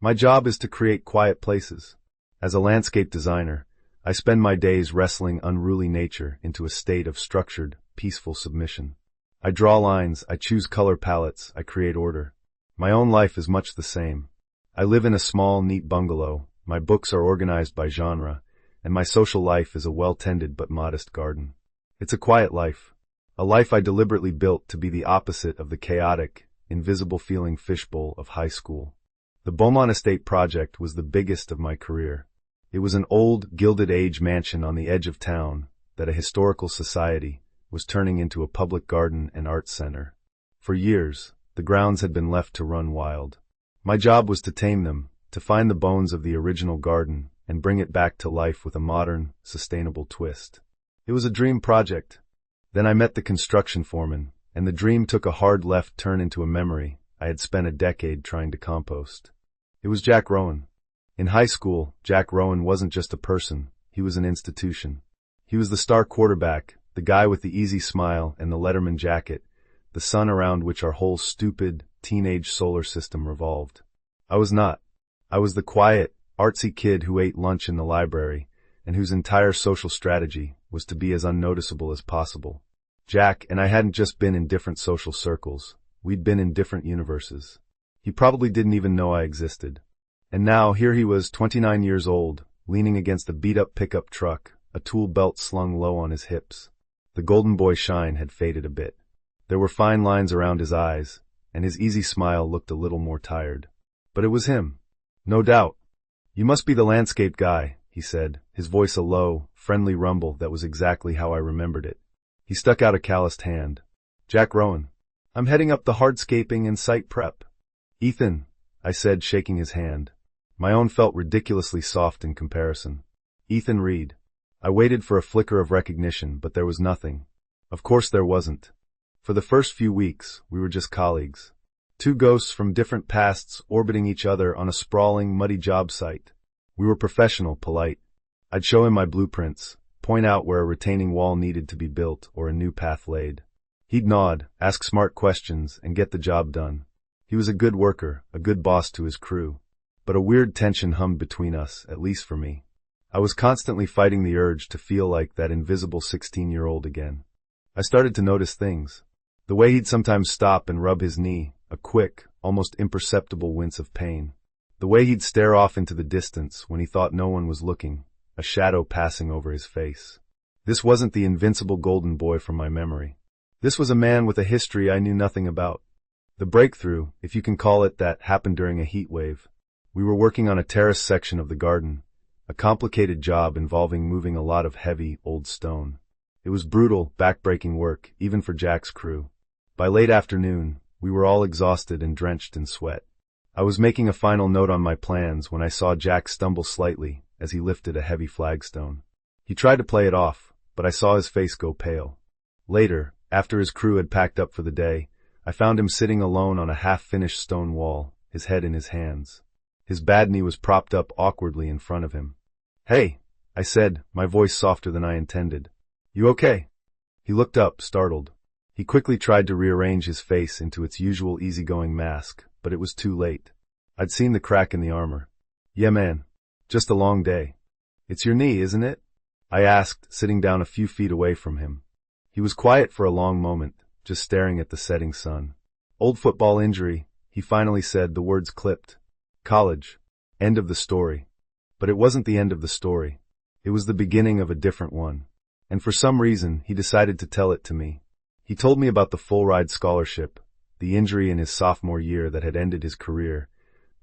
My job is to create quiet places. As a landscape designer, I spend my days wrestling unruly nature into a state of structured, peaceful submission. I draw lines, I choose color palettes, I create order. My own life is much the same. I live in a small, neat bungalow, my books are organized by genre, and my social life is a well-tended but modest garden. It's a quiet life. A life I deliberately built to be the opposite of the chaotic, invisible-feeling fishbowl of high school. The Beaumont Estate project was the biggest of my career. It was an old, Gilded Age mansion on the edge of town that a historical society was turning into a public garden and arts center. For years, the grounds had been left to run wild. My job was to tame them, to find the bones of the original garden and bring it back to life with a modern, sustainable twist. It was a dream project. Then I met the construction foreman, and the dream took a hard left turn into a memory I had spent a decade trying to compost. It was Jack Rowan. In high school, Jack Rowan wasn't just a person, he was an institution. He was the star quarterback, the guy with the easy smile and the Letterman jacket, the sun around which our whole stupid, teenage solar system revolved. I was not. I was the quiet, artsy kid who ate lunch in the library, and whose entire social strategy was to be as unnoticeable as possible. Jack and I hadn't just been in different social circles, we'd been in different universes. He probably didn't even know I existed. And now here he was, 29 years old, leaning against a beat-up pickup truck, a tool belt slung low on his hips. The golden boy shine had faded a bit. There were fine lines around his eyes, and his easy smile looked a little more tired. But it was him. No doubt. "You must be the landscape guy," he said, his voice a low, friendly rumble that was exactly how I remembered it. He stuck out a calloused hand. "Jack Rowan. I'm heading up the hardscaping and site prep." "Ethan," I said, shaking his hand. My own felt ridiculously soft in comparison. "Ethan Reed." I waited for a flicker of recognition, but there was nothing. Of course there wasn't. For the first few weeks, we were just colleagues. Two ghosts from different pasts orbiting each other on a sprawling, muddy job site. We were professional, polite. I'd show him my blueprints, point out where a retaining wall needed to be built or a new path laid. He'd nod, ask smart questions, and get the job done. He was a good worker, a good boss to his crew. But a weird tension hummed between us, at least for me. I was constantly fighting the urge to feel like that invisible 16-year-old again. I started to notice things. The way he'd sometimes stop and rub his knee, a quick, almost imperceptible wince of pain. The way he'd stare off into the distance when he thought no one was looking, a shadow passing over his face. This wasn't the invincible golden boy from my memory. This was a man with a history I knew nothing about. The breakthrough, if you can call it that, happened during a heat wave. We were working on a terrace section of the garden, a complicated job involving moving a lot of heavy, old stone. It was brutal, back-breaking work, even for Jack's crew. By late afternoon, we were all exhausted and drenched in sweat. I was making a final note on my plans when I saw Jack stumble slightly as he lifted a heavy flagstone. He tried to play it off, but I saw his face go pale. Later, after his crew had packed up for the day, I found him sitting alone on a half-finished stone wall, his head in his hands. His bad knee was propped up awkwardly in front of him. "Hey," I said, my voice softer than I intended. "You okay?" He looked up, startled. He quickly tried to rearrange his face into its usual easygoing mask, but it was too late. I'd seen the crack in the armor. "Yeah, man. Just a long day." "It's your knee, isn't it?" I asked, sitting down a few feet away from him. He was quiet for a long moment, just staring at the setting sun. "Old football injury," he finally said, the words clipped. "College. End of the story." But it wasn't the end of the story. It was the beginning of a different one. And for some reason, he decided to tell it to me. He told me about the full-ride scholarship, the injury in his sophomore year that had ended his career,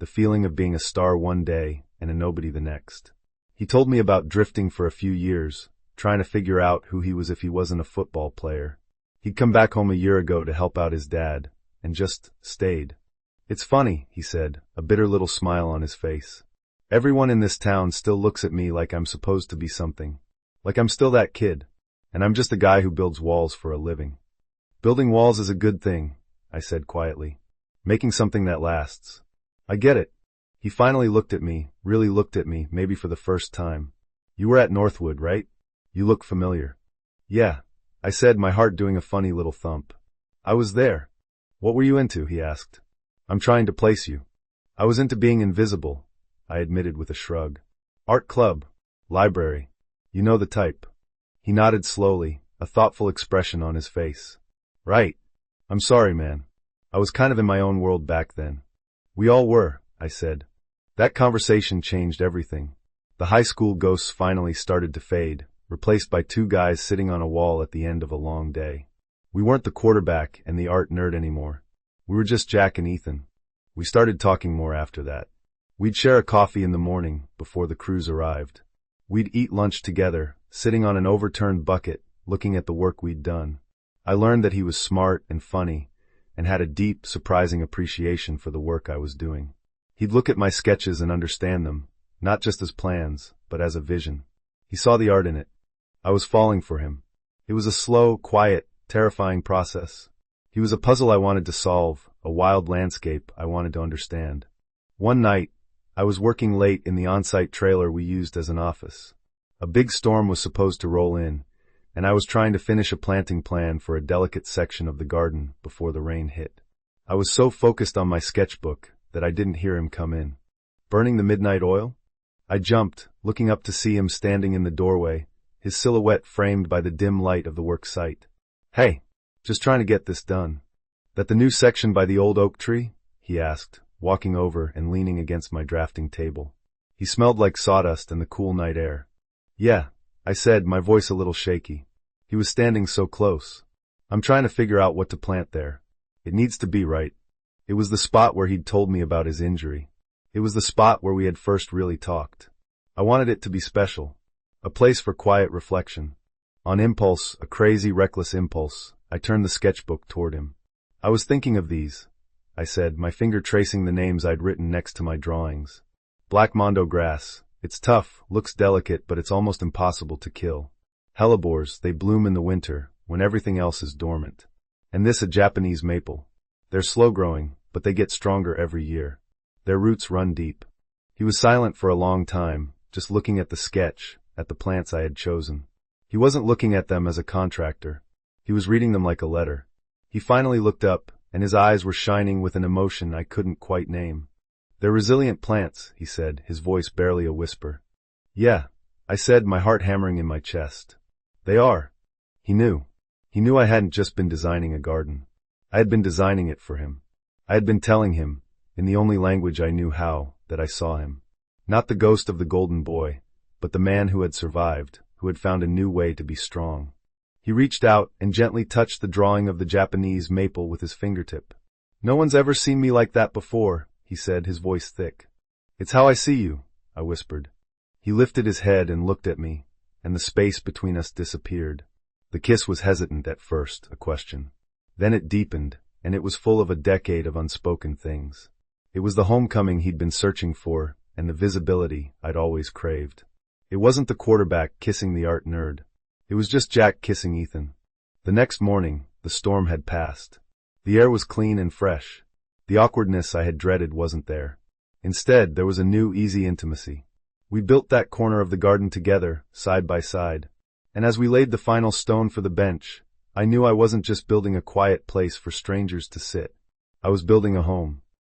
the feeling of being a star one day and a nobody the next. He told me about drifting for a few years, trying to figure out who he was if he wasn't a football player. He'd come back home a year ago to help out his dad, and just stayed. "It's funny," he said, a bitter little smile on his face. "Everyone in this town still looks at me like I'm supposed to be something. Like I'm still that kid. And I'm just a guy who builds walls for a living." "Building walls is a good thing," I said quietly. "Making something that lasts." "I get it." He finally looked at me, really looked at me, maybe for the first time. "You were at Northwood, right? You look familiar." "Yeah," I said, my heart doing a funny little thump. "I was there." "What were you into?" he asked. "I'm trying to place you." I was into being invisible, I admitted with a shrug. Art club, library, you know the type. He nodded slowly, a thoughtful expression on his face. Right. I'm sorry, man. I was kind of in my own world back then. We all were, I said. That conversation changed everything. The high school ghosts finally started to fade, replaced by two guys sitting on a wall at the end of a long day. We weren't the quarterback and the art nerd anymore. We were just Jack and Ethan. We started talking more after that. We'd share a coffee in the morning before the crews arrived. We'd eat lunch together, sitting on an overturned bucket, looking at the work we'd done. I learned that he was smart and funny, and had a deep, surprising appreciation for the work I was doing. He'd look at my sketches and understand them, not just as plans, but as a vision. He saw the art in it. I was falling for him. It was a slow, quiet, terrifying process. He was a puzzle I wanted to solve, a wild landscape I wanted to understand. One night, I was working late in the on-site trailer we used as an office. A big storm was supposed to roll in, and I was trying to finish a planting plan for a delicate section of the garden before the rain hit. I was so focused on my sketchbook that I didn't hear him come in. Burning the midnight oil? I jumped, looking up to see him standing in the doorway, his silhouette framed by the dim light of the work site. Hey, just trying to get this done. That the new section by the old oak tree? He asked, walking over and leaning against my drafting table. He smelled like sawdust and the cool night air. Yeah, I said, my voice a little shaky. He was standing so close. I'm trying to figure out what to plant there. It needs to be right. It was the spot where he'd told me about his injury. It was the spot where we had first really talked. I wanted it to be special. A place for quiet reflection. On impulse, a crazy, reckless impulse, I turned the sketchbook toward him. I was thinking of these, I said, my finger tracing the names I'd written next to my drawings. Black mondo grass. It's tough, looks delicate, but it's almost impossible to kill. Hellebores, they bloom in the winter, when everything else is dormant. And this a Japanese maple. They're slow-growing, but they get stronger every year. Their roots run deep. He was silent for a long time, just looking at the sketch, at the plants I had chosen. He wasn't looking at them as a contractor. He was reading them like a letter. He finally looked up, and his eyes were shining with an emotion I couldn't quite name. They're resilient plants, he said, his voice barely a whisper. Yeah, I said, my heart hammering in my chest. They are. He knew. He knew I hadn't just been designing a garden. I had been designing it for him. I had been telling him, in the only language I knew how, that I saw him. Not the ghost of the golden boy, but the man who had survived, who had found a new way to be strong. He reached out and gently touched the drawing of the Japanese maple with his fingertip. No one's ever seen me like that before, he said, his voice thick. It's how I see you, I whispered. He lifted his head and looked at me, and the space between us disappeared. The kiss was hesitant at first, a question. Then it deepened, and it was full of a decade of unspoken things. It was the homecoming he'd been searching for, and the visibility I'd always craved. It wasn't the quarterback kissing the art nerd. It was just Jack kissing Ethan. The next morning, the storm had passed. The air was clean and fresh. The awkwardness I had dreaded wasn't there. Instead, there was a new, easy intimacy. We built that corner of the garden together, side by side. And as we laid the final stone for the bench, I knew I wasn't just building a quiet place for strangers to sit. I was building a home.